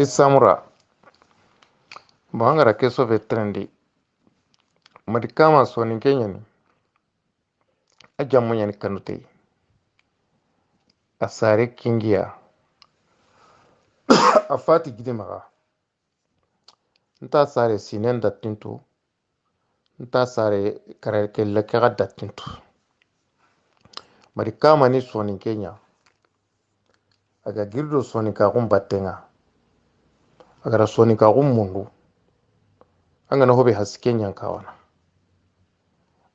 Samura bangara keso ve trendi madikama soni kenyani ajamu nyani kanute asare kingiya afati gidimaga nta sare sinen datintu nta sare karake lakaga datintu madikama ni soni kenya aga girdo soni ka gumbatenga agara soni ka gummundu angana hobe haskenya kawana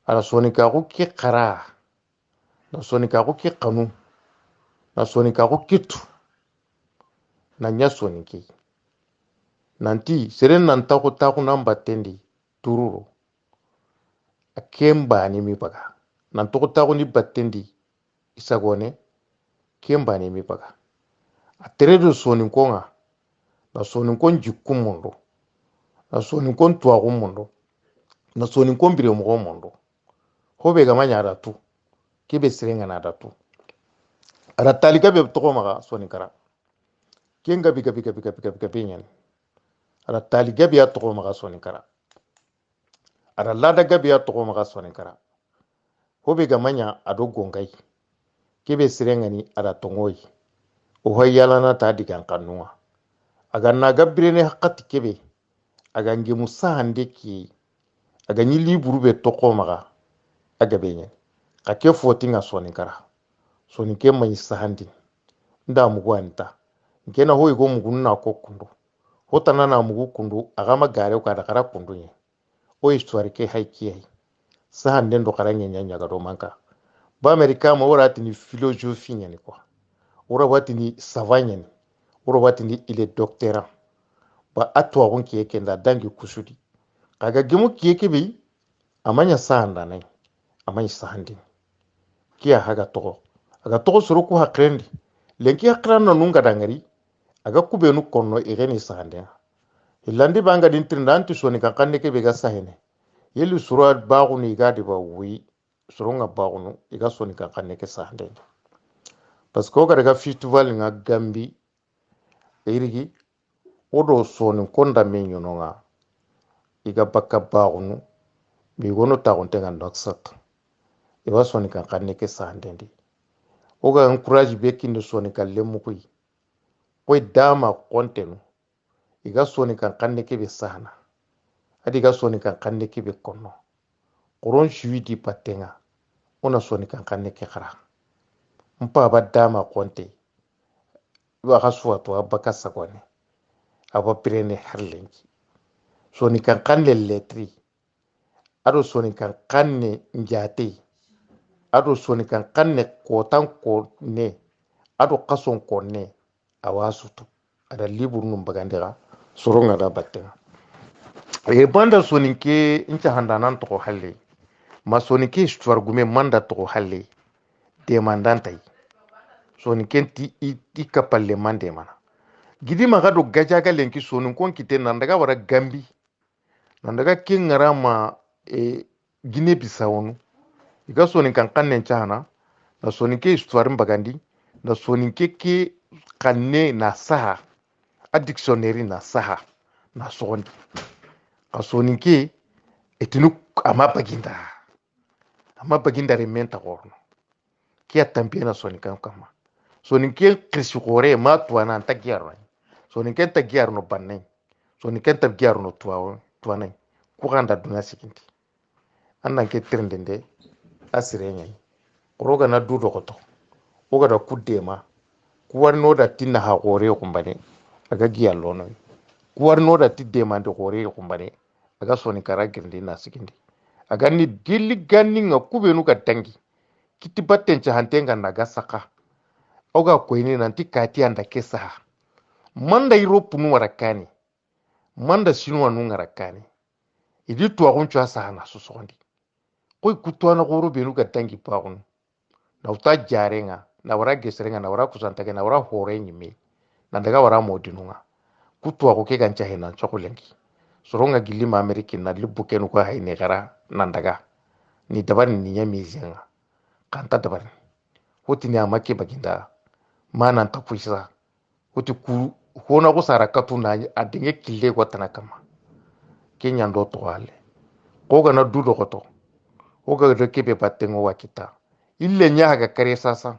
ala soni ka ki qara na soni ka ki qanu na soni ka kitu na nya soni ki nanti seren nan taku nan battendi tururo akemba ni mi baga nan taku ni battendi isagone kemba ni mi baga a teredo soni konga na soni kon jikkum mondo na soni kon tuwagu mondo na soni kon bire mo mondo hobe ga manya da tu kebe serenga na da tu ara talika be to maga soni kara kenga bika nyen ara talika be to maga soni kara ara lada gabe ya to maga soni kara hobe ga manya ado gongai kebe serenga ni ara tongoyi o hoyala na ta digan kanuwa aga na gabre ne hakati kebe aga ngi musa hande ki aga ni liburu be to maga aga be nyen ka ke fotinga soni kara soni ke mai sahandi nda mugu anta ngena hoy go mugu na ko kundu hotana na mugu kundu aga magare ka da kara kundu nye o histoire ke haiki ai sahande ndo kara nyenya nyaga do manka ba amerika ma wora tini philosophie nyani kwa wora watini savanya ni wora watini il est docteur ba atwa gon ke yake nda dangi kusudi kaga gimu ke yake bi amanya sahanda nai amanya sahandi kiya haga to aga to suru ku hakrendi lenki hakran no nunga dangari aga kubenu konno igeni sahande hilandi banga din trindanti soni kan kanne ke be ga sahene yeli suru baagu ni gadi ba wi suru nga baagu no iga soni kan kanne ke sahande parce que ga festival nga gambi irigi odo soni konda menyo no nga iga bakka baagu no mi gono ta gonte nga ndaksak iba soni kan kanne ke sahande ndi oga encourage be kinde soni kan lemu kuy koy dama kontenu iga soni kan kanne ke be sahana adi ga soni kan kanne ke be konno koron shuidi patenga ona soni kan kanne ke khara mpa ba dama konte wa khaswa to abaka sagone aba prene harlenki soni kan kanne letri ado soni kan kanne njate ado soni kan kanne kotan ko ne ado kason ko ne awasutu ada libur num bagandira soronga da batten e banda soni ke incha handanan to halle ma soni ke histoire gume manda to halle de mandantai soni kenti i kapalle mande mana gidi maga do gajaga lenki soni kon kite nan daga wara gambi nan daga kin ngarama gine bisawonu iga soni kan kannen chana na soni ke histoire bagandi na soni ke kanne na saha a dictionnaire na saha na sondi a soni ke etinu ama baginda rementa gorno kia tampie na soni kan kama soni ke krisi gore ma tuana anta giarno soni ke ta giarno banne soni ke ta giarno tuana ku ganda duna sikinti annan ke trendende asirenya roga na du dokoto oga da kudema kuwarno da tinna ha gore kumbane aga giyallo no kuwarno da tidema de gore kumbane aga soni kara girndi na sikindi aga ni dilli ganni nga kubenu ka dangi kiti batten cha hantenga naga saka oga koyni nanti kati anda kesa manda europe nu warakani manda shinwa nu ngarakani idi tuwa kunchwa sana susondi koy kutwa na goro benu ka dangi paun na uta jarenga na wara gesrenga na wara kusantake na wara hore nyime na daga wara modinunga kutwa ko ke gancha hena chokolengi soronga gilima ameriki na libuke no ko hayne gara nan daga ni dabar ni nyami zenga kanta dabar hoti ni amake baginda manan ta kuisa hoti ku hona ko sara katuna adinge kille ko tanakama kenya ndo to hale ko ga na dudo ko to ko ga de kebe battengo wakita ille nya ga kare sasa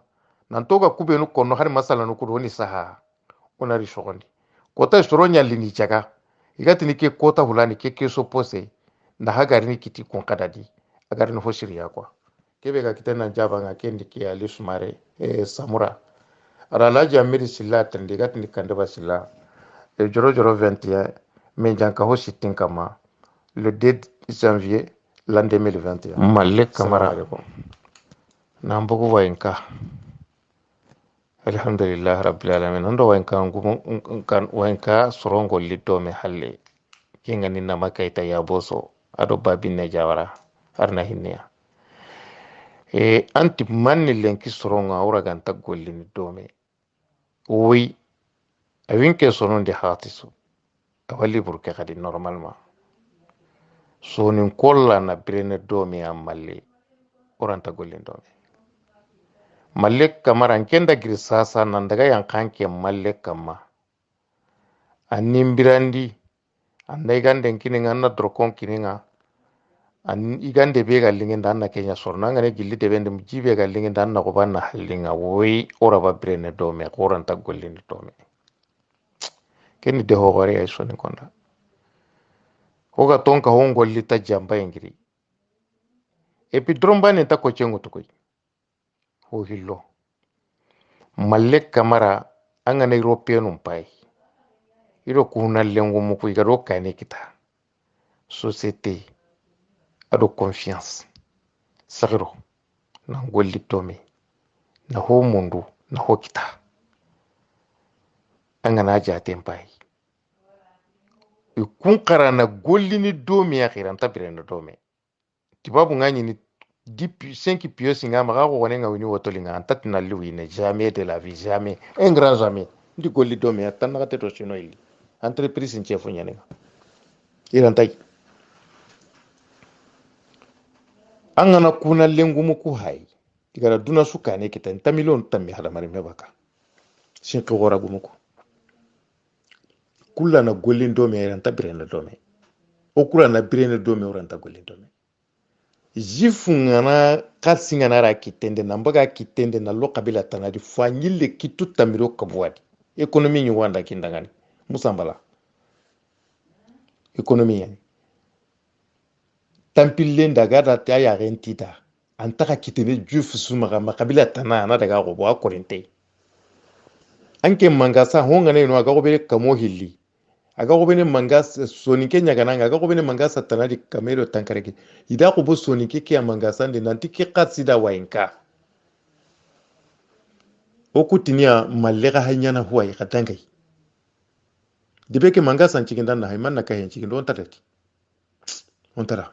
nan to ga kube no kono har masala no ko woni saha onari shogondi kota shoro nya lini chaga igati ni ke kota hulani ke so pose na hagari ni kiti kon kadadi agari no hoshiriya kwa kebe ga kitana jaba nga kendi ke ali sumare samura ara laji amiri silla tande gati ni kandaba silla joro joro 21 mais janka ho sittin kama le 2 janvier l'an 2021 malik kamara nan bugu wayenka alhamdulillah rabbil alamin ndo wayenka ngumu kan wayenka sorongo liddo me halle kinga ninna makaita ya boso ado babinne jawara arna hinniya anti manni lenki soronga awra ganta gollini dome oui awinke sononde hatisu awali burke kadi normalement sonin kolla na birene dome amalle oranta gollin dome mallek kamaran kenda girsasa nan daga yankanke mallek kama annin birandi andai ganden kininga na drokon kininga an igande be gallingen dan na kenya sorna ngane gilli de bende jibe gallingen dan na ko banna hallinga woy ora ba birene dome oranta gollin dome keni de hogore ay soni konda hoga tonka hongolli ta jamba engiri epi drombane ta ko cengo to koy ho hillo mallek kamara angane europeanum pai iro kuna lengo muku igaro kane kita société ado confiance sagro na golli tome na ho mundu na ho kita angana jaten pai ikun karana golli ni domi akhiran tabirena dome tibabu ngani ni 5 pièces ngama ga ko nga wini wotolinga antatina liwine jamais de la vie jamais un grand jamais ndi golli dome atanna te to sino ili entreprise in chef nyane irantai angana kuna lengu muku hai igara duna suka ne kitan tamilon tammi hada mari mebaka shin ko gora gumuku kula na golin dome iranta birena dome o kula na birena dome oranta golin dome jifu ngana kasi ngana ra kitende na mbaga kitende na lokabila tanadi fanyile kitu tamiro kabwadi ekonomi ni wanda kindangani musambala ekonomi yani tampillen daga da ta ya rentita antaka kitene jufu sumaga makabila tana na daga go bo akorinte anke mangasa honga ne no aga go be kamo hilli aga go bene mangasa sonike nyaga nanga aga go bene mangasa tanadi kamero tankareke ida ko bo sonike ke mangasa ndi nanti ke qatsida wainka okutinia malega hanyana huwa ikatangai dibeke mangasa nchikinda na haimana ka henchikindo ontarati ontara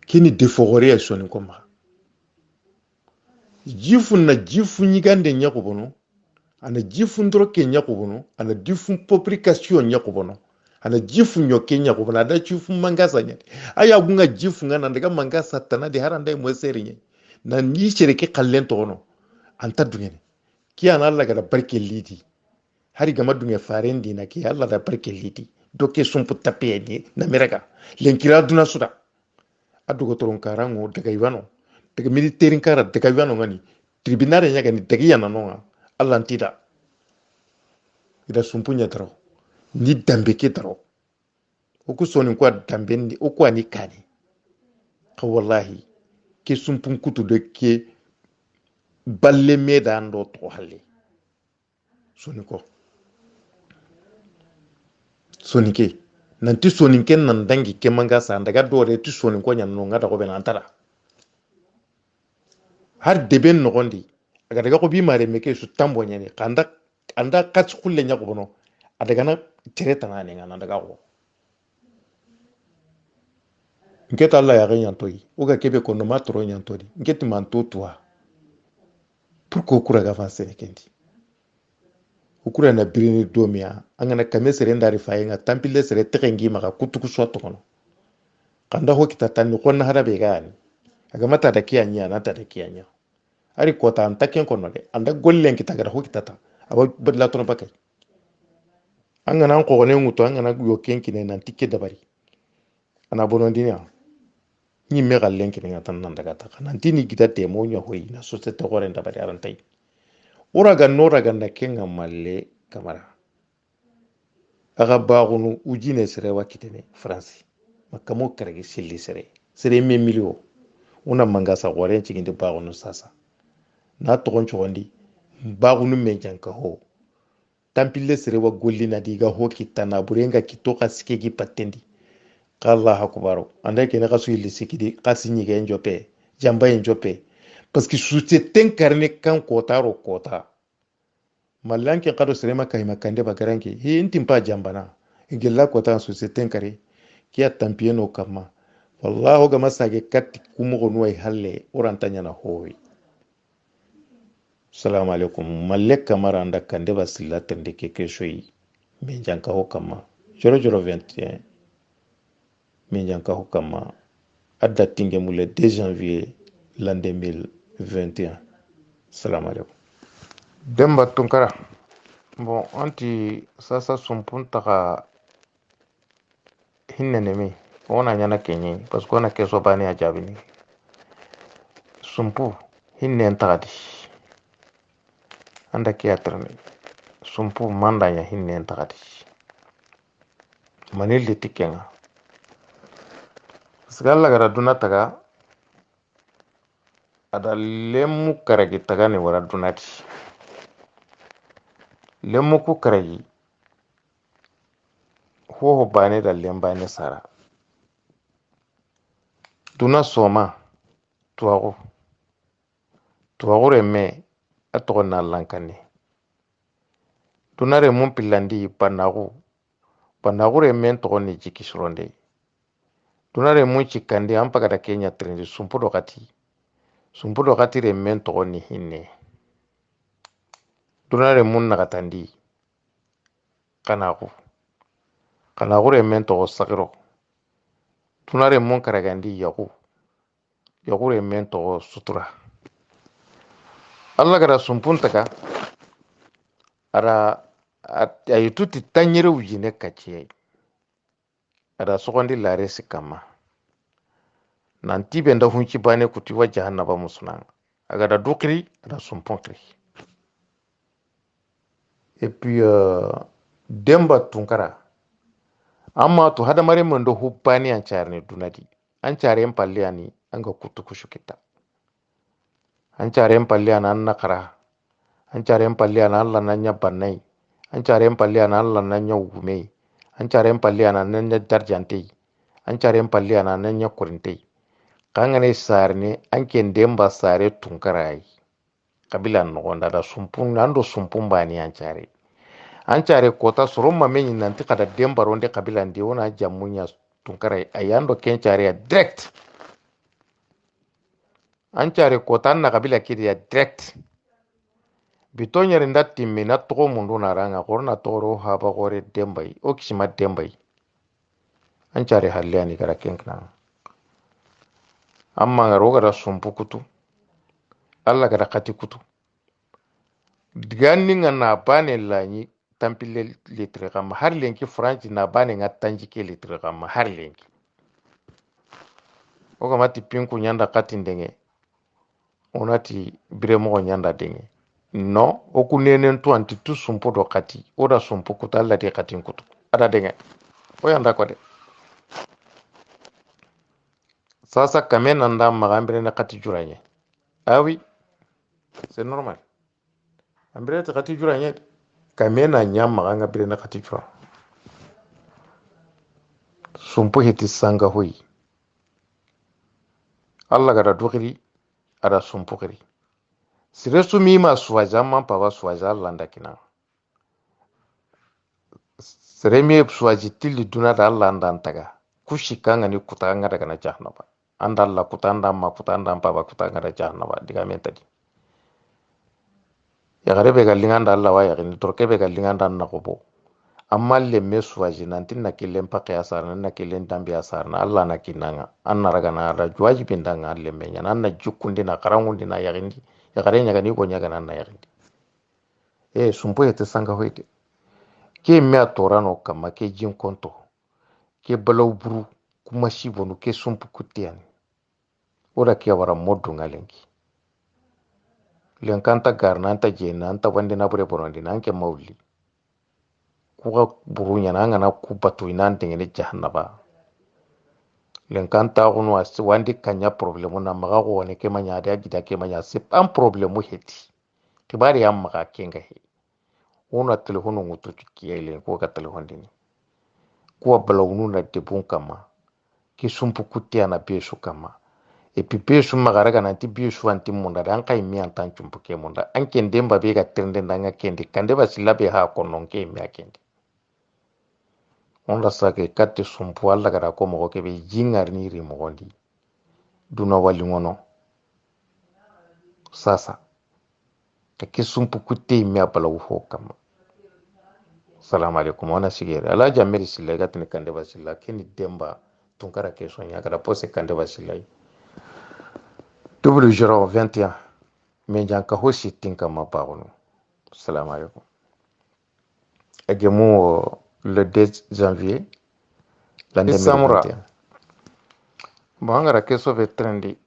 kini defogore soni koma jifu na jifu nyigande nyakubono ana jifu ndroke nyakubono ana jifu publication nyakubono ana jifu nyoke nyakubono ada jifu mangasa nyati aya gunga jifu ngana ndaga mangasa tanadi haranda mweseri nye na nishereke kallento ono anta dungene ki ana Allah ga da barke lidi hari gama dunge farendi na ki Allah da barke lidi doke sumpu tape ni na meraga lenkira duna suda adugo toron karango daga iwano daga military kara daga iwano ngani tribunal nya gani daga yana nonga Allah ntida ida sumpunya taro ni dambe ke taro oku soni kwa dambe ni oku ani kani ka wallahi ke sumpun kutu de ke balle medan do to halle soni ke nanti soni ken nan dangi ke manga sa daga dore ti soni ko nyan no ngada ko be nan tara har deben no gondi aga daga ko bi mare meke su tambo nyane kanda anda kat kulle nya ko bono adaga na tere tanane ngana daga ko ngeta Allah ya ganyan toyi uga kebe ko no matro nyan tori ngeti man to toi pourquoi kura ga avancer kendi ukura na birini domia angana kame sere ndari fayenga tampile sere tekengi maka kutuku soto kono kanda ho kita tanni konna harabe gani aga mata da kiyanya na ta da kiyanya ari kota anta ken kono de anda gollen kita gara ho kita ta aba badla tono bakay an gana ko ne nguto an gana yo kenkine nan tikke dabari ana bonondini ni me gallen kine tan nan daga ta nan tini gita te mo nya hoyi na societe gore dabari arantai ora ga no raga na kenga malle kamara aga bagunu ujine sere wakitene france makamo karagi silli sere me milio una mangasa gore ciginde bagunu sasa na togon cogondi bagunu men janka ho tampille sere wa golli na diga ho kitana burenga kitoka sikegi patendi Allah akbaro anda kene kasu illi sikidi kasinyi ge njope jamba njope parce que société incarné kan kota malanke kado sirema kai makande bagaranke hi intimpa jambana igella kota société kare kiya tampieno kama wallahu ga masage katti kumo gonu ay halle orantanya na hoyi assalamu alaikum malek kamara anda kande basilla tende ke shoyi min janka ho kama 0021 min janka ho kama adda tinge mule 2 janvier l'an 2021 assalamu alaikum demba tunkara bon anti sasa sumpun taka hinne nemi ona nyana kenyi parce que ona keso bani ajabini sumpu hinne entagadi anda kiatrane sumpu mandanya hinne entagadi manilli tikenga sigalla gara duna taga ada lemu karagi taga ni wara dunati lemu ku karagi ho bane da lembane sara duna soma tuwago reme atogo na lankane duna remu pilandi panago reme togo ni jikisronde duna remu chikande ampagada Kenya trendi sumpu dokati reme togo ni hinne duna remu nagatandi kanago reme togo sagiro duna remu karagandi yagu reme togo sutura Allah gara sumpun taka ara ayituti tanyere ujine kachiye ada sokondi lare sikama nanti benda hunchi bane kuti wa jahannaba musuna agada dukri ada sumpun kri et puis demba tunkara amma to hada mare mando hubbani an charne dunadi an chare palle ani anga kutu kushukita an chare palle an nakara an chare palle an Allah nanya bannai an chare palle an Allah nanya ugume an chare palle an nanya darjante an chare palle an nanya kurinte kangane sarne an ken demba sare tunkarai kabila no gonda da sumpun ando sumpun bani an chare kota surumma menyi nanti kada demba ronde kabila ndi wona jamunya tunkarai ayando ken chare direct an chare kota na kabila kidi ya direct bitonyere ndatti mina to mundu na ranga korna toro haba gore dembai o kishima dembai an chare hallani gara kenkna amma ngaro gara sumpu kutu alla gara kati kutu digani ngana bane lani tampile litre kama har lenki franci na bane ngatanji ke litre kama har lenki o kama ti pinku nyanda kati ndenge onati bire mo nyanda denge no o kunenen to anti tu sumpu do kati oda sumpu kutu alla de kati kutu ada denge o yanda ko de sasa kame nanda magambire na kati juranye oui c'est normal ambire ta kati juranye kame na nyam maganga bire na kati jura sumpu hiti sanga hui alla gara dukiri ada sumpu kiri siresu mima suwaja man pava suwaja landa kina seremi suwaji tilli duna da landa antaga kushikanga ni kutanga daga na jahnaba anda alla kutanda ma kutanda pava kutanga da jahnaba diga mentadi ya garebe galinganda alla wa ya ni torkebe galinganda na kobo amma le me suwaji nantin na killen pake asar na killen dambi asar na alla na kinanga anna raga na da juwaji bindanga le menya na jukundi na karangundi na yagindi ya gare nyaga ni ko nyaga na yagindi sumpo yete sanga hoyde ke me a torano kama ke jin konto ke balaw buru kuma shibonu ke sumpu kutiyani ora ke wara moddu ngalenki lenkanta garna anta jena anta wande na bure bonondi nanke mawli kuka buru nyana ngana kubatu inante ngene jahannaba lenkanta gunu as wandi kanya problemu na maga ko ne ke manya da gida ke manya c'est pas un problème heti kibari ya maga kenga he una telefonu ngutu kiyele ko ka telefon dini ko balawnu na debun kama ki sumpu kutia na besu kama e pipesu magara kana ti besu anti munda dan kai mi antan chumpu ke munda an kende mba be ga tende ndanga kende kande basila be ha konon ke mi akende on la sake katte sumpu alla gara ko mo ke be jingar ni ri mo gondi duna wali ngono sasa ka ki sumpu kutte mi abalaw ho kama salamu alaikum wana sigere ala jamiri sila ga tin kande basila keni demba tunkara ke sonya gara pose kande basila W021 mais janka hosi tinka mapagono salamu alaikum agemu le 2 janvier l'année 2021 bangara keso ve trendi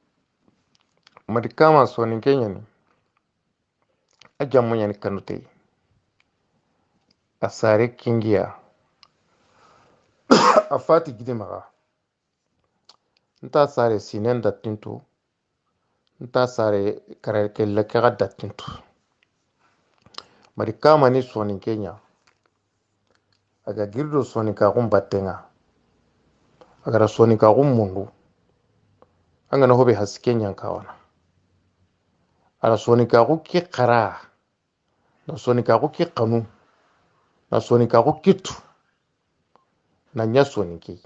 madikama soni kenya ni ajamu nyani kanute asare kingia afati gidemaga nta sare sinen da tintu nta sare karake lakaga da tintu madikama ni soni kenya aga girdo soni ka gumbatenga agara soni ka gummundu angana hobe haske nyankawana ala soni ka ki qara na soni ka ki qanu na soni ka kitu na nya soni ki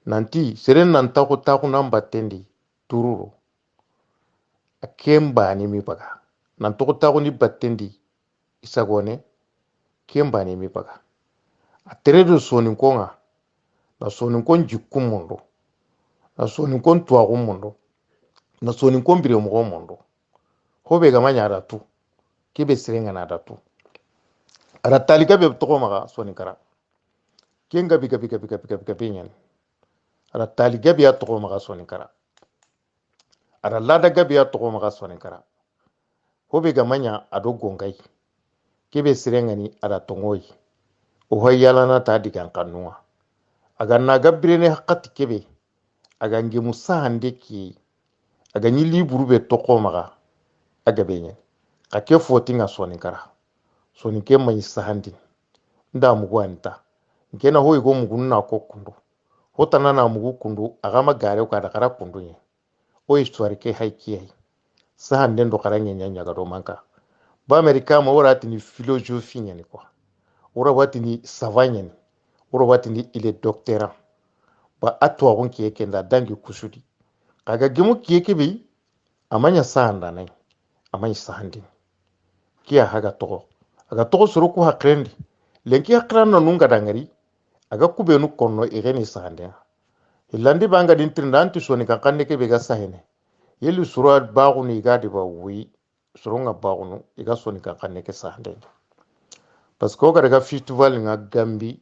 nanti seren nan ta ko nan battendi tururo akemba ni mi baga nan to ta ko ni battendi isagone kemba ni mi baga a teredo soni konga na soni kon jikkum mondo na soni kon tuwa mondo na soni kon bire mo mondo hobe ga manya da tu kebe sirenga na da tu ara talika be to maga soni kara kenga bika pinyan ara talika be to maga soni kara ara lada gabe ya to maga soni kara hobe ga manya ado gongai kebe sirenga ni ara tongoyi o hoyala na ta digan kanuwa aga na gabre ne hakati kebe aga ngi musa hande ki aga ni liburu be to maga aga benye ake fotinga soni kara soni ke mai sahandi nda mugu anta nkena hoyi go mugu na ko kundu hotana na mugu kundu aga magare ka da kara kundu nye o histoire ke haiki hai sahande ndo kara nyanya nyaga do manka ba amerika ma wora tini philosophie nyani kwa wora watini savanya ni wora watini il est docteur ba atwa gon ke kenda dangi kusudi kaga gimu ke bi amanya sahanda nai amanya sahandi kiya haga togo suru ku hakrendi lenki hakran no nunga dangari aga kubenu konno igeni sahande hilandi banga din trindanti soni kan kanne ke be ga sahene yeli suru baagu ni gadi ba wi suru nga baagu no iga soni kan kanne ke sahande parce que ga festival nga gambi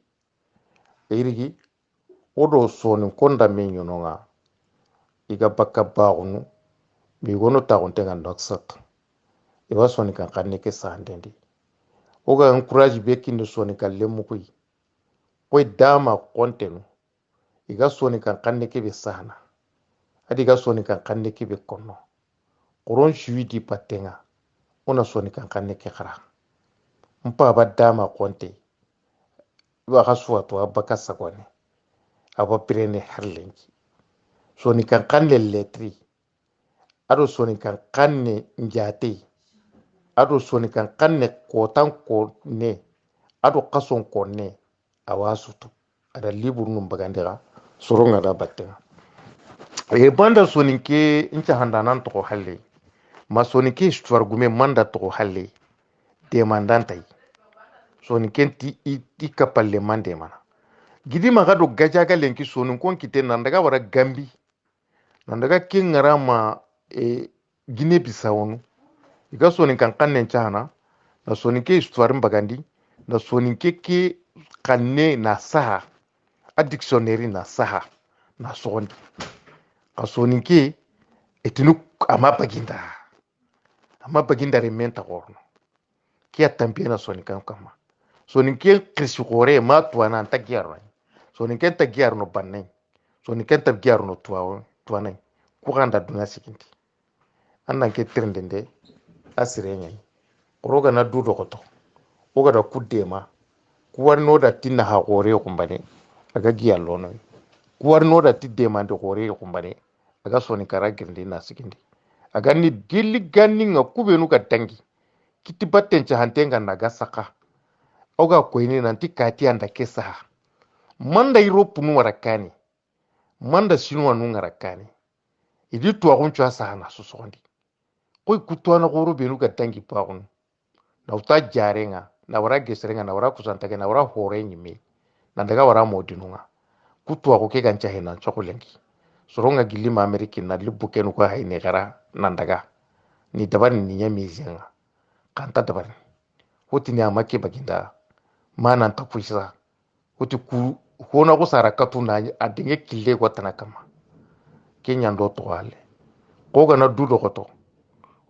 irigi odo soni konda menyo no nga iga bakka baagu no mi gono ta gonte nga noksak iba soni kan kanne ke sahande ndi oga encourage be kinde soni kan lemu kuy koy dama kontenu iga soni kan kanne ke be sahana adi iga soni kan kanne ke be konno koron shuidi patenga ona soni kan kanne ke khara mpa ba dama konte iba khaswa to abaka sagone aba prene harlenki soni kan kanne letri ado soni kan kanne njate ado soni kan kanne kotan ko ne ado kason ko ne awasutu ada libur num bagandira soronga da batten e banda soni ke inta handanan to halle ma soni ke histoire gume manda to halle de mandantai soni kenti i kapalle mande mana gidi maga do gajaga lenki soni kon kite nan daga wara gambi nan daga kin ngarama e gine bisawonu iga soni kan kannen chana na soninke histoire mbagandi na soninke ke kanne na saha a dictionnaire na saha na sogondi ka soninke etinu ama baginda rementa gorno kia tampie na soninkan kama soninke krisi gore ma tuana anta giarno soninke ta giarno banne soninke ta giarno tuana ku ganda duna sikinti annan ke trendende asirenya roga na du dogoto oga da kudema kuwarno da tinna ha gore kumbane aga giyallo no kuwarno da tidema de gore kumbane aga soni kara girndi na sikindi aga ni gilli ganni nga kubenu ka dangi kiti batten cha hantenga naga saka oga koyni nanti kati anda kesa manda europe nu warakani manda shinwa nu ngarakani idi tuwa kunchwa sa na susondi koy kutwana goro benu ka dangi paun na uta jarenga na wara gesrenga na wara kusantake na wara hore nyime na daga wara modinunga kutwa ko ke gancha hena chokolengi soronga gilima ameriki na libuke no ko hayne gara nan daga ni dabar ni nyami zenga kanta dabar hoti ni amake baginda manan ta kuisa hoti ku hona ko sara katu na adinge kille ko tanakama kenya ndo to wale ko ga na dudo ko to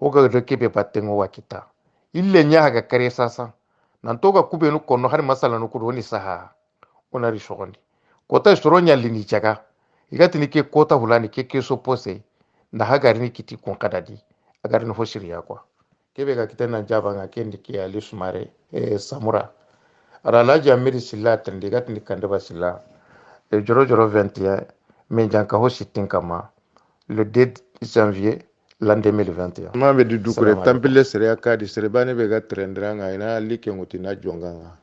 ko ga rekebe patengo wakita ille nya ga kare sasa nan to ga kubenu kono har masala no ko woni saha onari shogondi kota shoronya lini chaga igati ni ke kota hulani ke so pose na hagari ni kiti kon kadadi agari no hoshiri yakwa kebe ga kitana jaba nga kendi ke ali sumare samura ara laji amiri silla tande gati ni kandaba silla joro joro 21 men janka hoshitin kama le 2 janvier l'an 2021 ma be du kure tampile sere akadi sere bane be ga trendrang ina like nguti na jonganga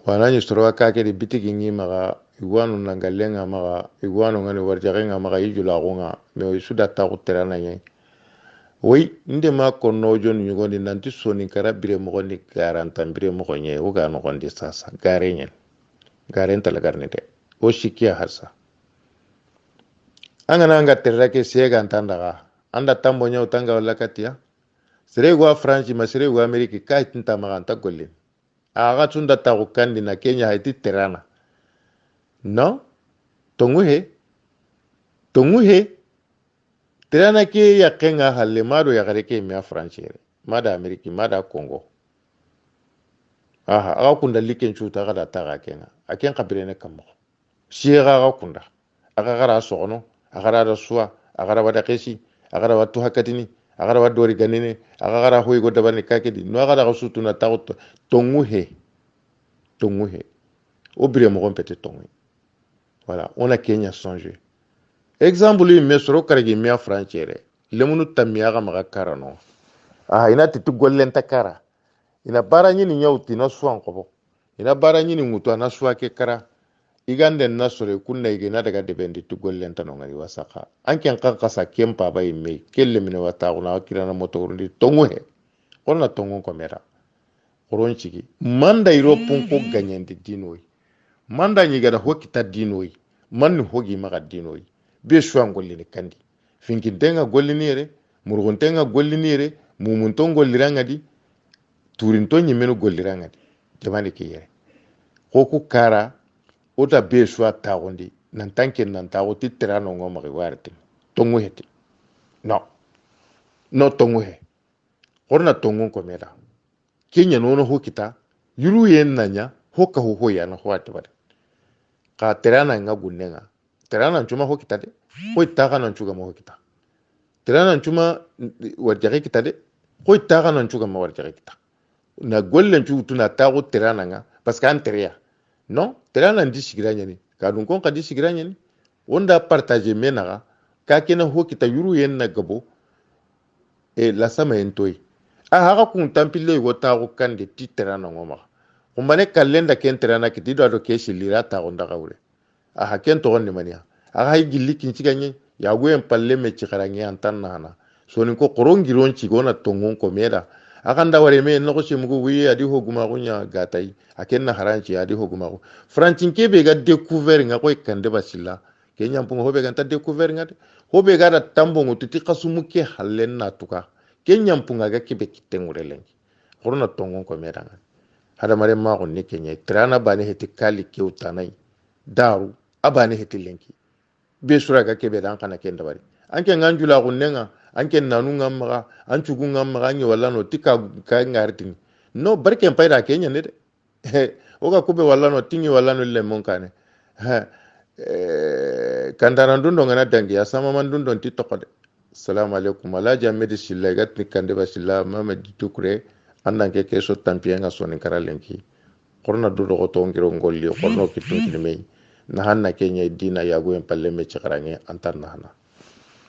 wana ni soro akake de bitigi ngi maga igwanu nangalenga maga igwanu ngani warjagenga maga yijula gonga me suda ta ko terana nyi oui inde ma ko no jon nyugo ni nanti soni kara bire mo ni garanta bire mo nye o ga no gondi sasa garenyen garenta la garnete o shikia hasa angana anga terake siega antandaga anda tambo nya utanga wala katia sere gwa franchi ma sere gwa ameriki kai tinta maga anta golle aga tunda ta ko kandi na Kenya haiti terana no tonguhe terana ke ya kenga halle mado ya gare ke mi franchere mada ameriki mada congo aha aga kunda liken chuta ga ta ga kenga aken kabirene kammo shiega aga kunda aga gara sono aga ra suwa aga ra wada keshi aga ra watu hakatini aga ra wadori ganene aga gara hoy go dabane kakedi no aga ra sutuna ta tonguhe obire mo compété tonguhe voilà on a Kenya changé exemple lui mais soro karagi mi franchere lemunu tamia ga maga karano ina titu gollen takara ina bara nyini nyauti na suwan kobo ina bara nyini ngutu na suwa ke kara igande na sore kunna igena daga debendi tu gollen tano ngari wasaka anken kan kasa kempa bay me kelle mine wata una kirana motorundi tonguhe ona tongu komera oron chigi manda iro punko ganyandi dinoi manda nyiga da hokita dinoi manni hogi maga dinoi be shuan gollini kandi finkintenga gollini ere murguntenga gollini ere mumunton gollirangadi turinton nyimenu gollirangadi jamani ke yere hoku kara ota be shua tagondi nan tanken nan tago titrano ngoma riwarte tongu heti no tongu he horna tongu komera Kenya nono hokita yuru yen nanya hoka ho ya na hwate bare ka terana nga gunnenga terana chuma hokita de hoy taga nan chuga mo hokita terana chuma warjage kita de hoy taga nan chuga mo warjage kita na gollen chu tuna tago terana nga parce que anteria non terana ndi sigiranya ni ka dun kon ka di sigiranya ni onda partager menaga ka kena hokita yuru yen na gabo la sama entoi haga kun tampile go tago kande titerana ngoma kumbane kalenda kenterana kitido ado keshi lira ta onda gawre ken to onni mania aga gilli kinchiganye ya gwen palle me chikarangi antanna hana soni ko korongi ronchi gona tongon ko meda aga ndaware me no ko shimugo wi adi hoguma gunya gatai akenna haranchi adi hoguma ko franchin kebe ga découvert nga ko kande basilla kenya mpungo hobe ga ta découvert ngade hobe ga tambo nguti kasumu ke hallen natuka kenya mpunga ga kebe kitengure lengi korona tongon ko medanga hada mare ma ko ne kenya trana bani heti kali ke utanai daru abani heti lenki be sura ga kebe dan kana ken dabari anke nganjula kunnenga anke nanu ngamma an cugu ngamma ngi walla no tika ka ngartin no barke payda kenya ne de oga kube walla no tingi walla no le mon kane kandana dundo ngana dangi ya sama man dundo ti tokode assalamu alaikum ala jamedi silla gatni kande ba silla mama ditukure andan ke keso tampienga sonin karalenki korna dudo ko to ngiro ngolli korno kitun me na hanna kenya dina yago en palle me chakarange antar na hana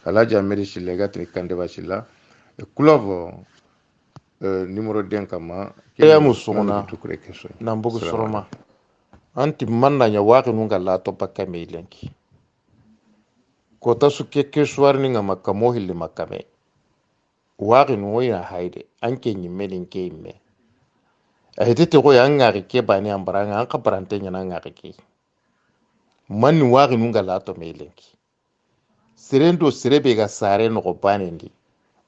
ala jamedi silla gatni kande ba silla kulovo numéro den kama ya musuna nambugu soroma anti manna nya waqi nunga la to bakka me lenki ko ta su ke suwar ni ngama kamo hilli makame waqi no ya haide anke nyi melin ke me a hitete ko ya ngari ke bani ambaranga an ka barante nya na ngari ke man waqi nunga la to me lenki serendo serebe ga sare no ko banendi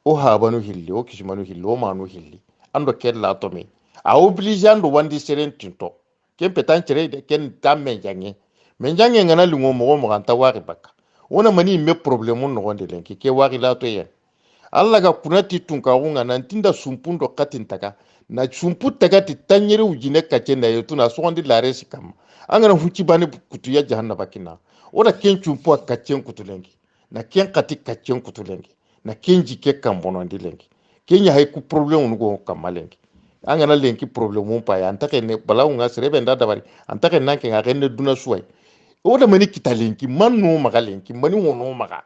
o habanu hilli o kishmanu hilli o manu hilli ando ken la to me a obligeando wandi serentinto ken petan de ken tamme jange men jange ngana lungo mo kan ta waqi bakka wona mani me problème no gonde lenki ke waqi la to yen alla ga kunati tun ka unga nan tinda sumpundo katin taka na sumpu taka ti tanyere ujine kace na yetu na sondi la resi kam angana huci bani kutu ya jahanna bakina oda ken sumpu akaccen kutu lenki na ken kati kaccen kutu lenki na ken jike kambono ndi lenki kenya hay ku problème no kamalenki angana lenki problème pa ya antake ne bala unga serebe nda dabari antake nanke ngakene duna suwai oda mani kitalenki manno magalenki mani wono maga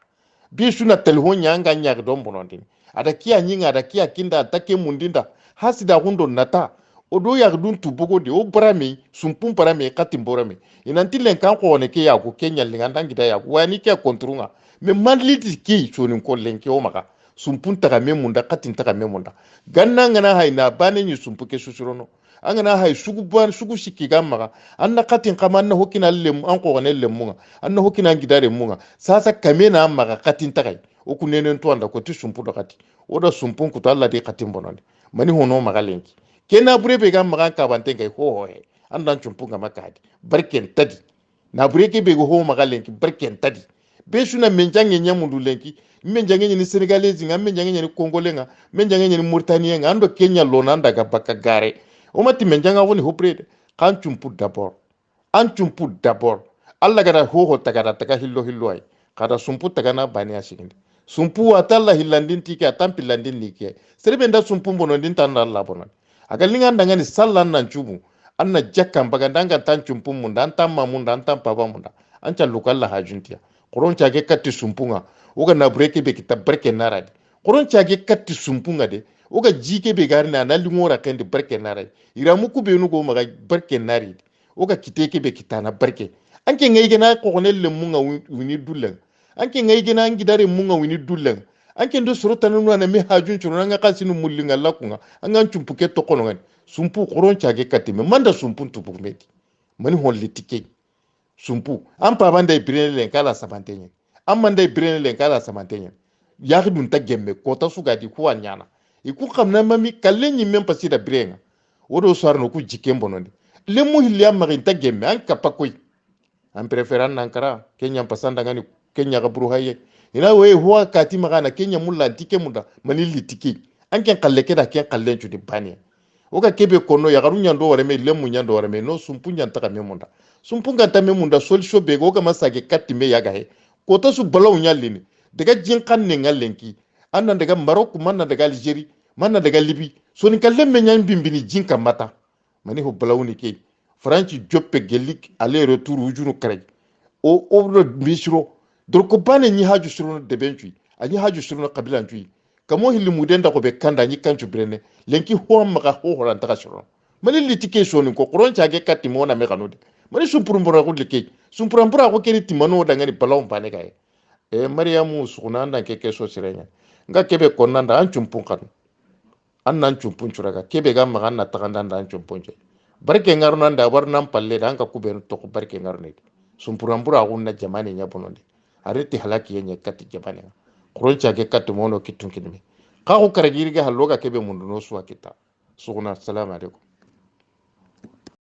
bisu na telefon nyanga nyaga don bonondin ada kiya nyinga ada kiya kinda take mundinda hasida hundo nata odo ya dun tubugo de o brame sumpum brame katim borame inanti len kan ko ne ke ya ko kenya linganda ngida ya wani ke kontrunga me manliti ki sonin ko lenke o maka sumpun taga memunda katin taga memunda ganna ngana hayna bane ni sumpuke susurono angana hay sugu ban sugu sikki gamma anna katin kama anna hokina lem an ko ne lemunga anna hokina ngidare munga sasa kamena amma katin tagay o kunenen to anda ko ti sumpu do kati o da sumpun ku to Allah de katin bononde mani hono magalenki kena burebe gamma kan ka bante ngay ho he andan sumpu ngama kadi barken tadi na bureke be go ho magalenki barken tadi be suna menjange nyamundu lenki menjange ni senegalese nga menjange ni congolais nga menjange ni mauritanien nga ando kenya lonanda ga baka gare o mati menjanga woni hoprede kan chumpu d'abord an chumpu d'abord alla gara ho tagara taga hillo ay kada sumpu taga na bani asiginde sumpu atalla hillandin tike atampi landin nike serbe nda sumpu bono din tan Allah bono aga linga ndanga ni sallan nan chubu anna jakka mbaga ndanga tan chumpu munda antam mamunda antam papa munda ancha lukalla hajuntia koron chage katti sumpunga uga na breke be kita breke naradi koron chage katti sumpunga de uga jike be garna na lingora kende breke naradi iramu ku be nugo maga breke naridi uga kiteke be kitana breke anke ngege na ko ne lemunga wini dullen anke ngege na ngidare munga wini dullen anke ndo surota nanu na me hajun churu nga kasinu mullinga lakunga anga chumpuke to kono ngani sumpu koron chage katti me manda sumpu tupu meti mani holli tike sumpu ampa banda ibirene kala sabantenye amanda ibirene kala sabantenye yaki dun ta gemme kota suga di kuwa nyana iku kamna mami kallenyi mem pasida birenga wodo sarno ku jikembo nondi le mu hilya mari ta gemme an kapakoy an preferan nankara kenya pasanda ngani kenya ga buru haye ina we huwa kati magana kenya mulla tike munda manili tike an ken kalle keda ken kallen di bani oka kebe kono ya garunya ndo wareme le munya ndo wareme no sumpunya ntaka memunda sumpunga ta memunda solution be go kama sage katti me yaga he kota su balaw nyallini daga jinkan ne ngalenki annan daga Morocco manna daga Algeria manna daga Libye so ni kalle me nyam bimbini jinka mata mani ho balaw ni ke franci joppe gelik aller retour ujunu kare o misro dor ko bane ni haju suru de benci ani haju suru kabila nci kamo hilli mudenda ko be kanda ni kancu brene lenki ho maka ho horan taka suru mani litike so ni ko koron chage katti mona me kanode mani sumpurumbura ko leke sumpurumbura ko keri timano da ngani balaw bane kay mariamu sunanda keke so sirenya nga kebe konanda an chumpun kan an nan chumpun churaga kebe ga magan na takanda an chumpun je barke ngaruna nda war nan palle da an ka kubenu to ko barke ngarune sumpurumbura ko na jamani nya bononde areti halaki yenye katti jamani koron chage katti mono kitun kinme ka ko karagiri ga haloga kebe mundu no suwa kita suguna. Assalamu alaikum.